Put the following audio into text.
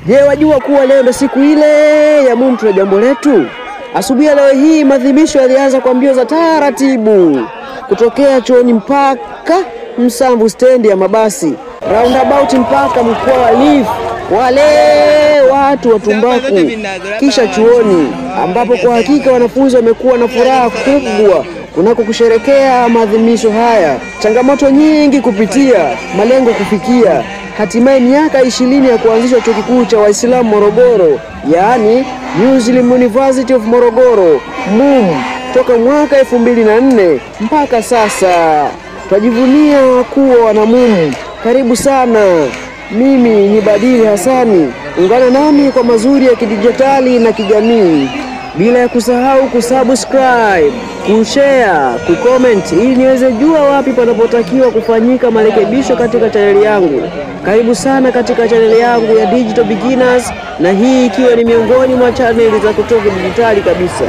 Je, wajua kuwa leo ndo siku ile ya MUM Tuna Jambo Letu? Asubuhi leo hii maadhimisho yalianza kwa mbio za taratibu kutokea chuoni mpaka Msamvu stendi ya mabasi, roundabout mpaka mkoa wa Lifu, wale watu wa tumbaku, kisha chuoni, ambapo kwa hakika wanafunzi wamekuwa na furaha kubwa kunako kusherekea maadhimisho haya. Changamoto nyingi kupitia, malengo kufikia, hatimaye miaka 20 ya kuanzishwa chuo kikuu cha Waislamu Morogoro, yaani Muslim University of Morogoro MUM, toka mwaka 2004 mpaka sasa. Tunajivunia kuwa wana MUM. Karibu sana. Mimi ni Badili Hassani. Ungana nami kwa mazuri ya kidijitali na kijamii, bila ya kusahau kusubscribe, kushare, kucomment ili niweze jua wapi panapotakiwa kufanyika marekebisho katika chaneli yangu. Karibu sana katika chaneli yangu ya Digital Beginners, na hii ikiwa ni miongoni mwa chaneli za kutoka dijitali kabisa.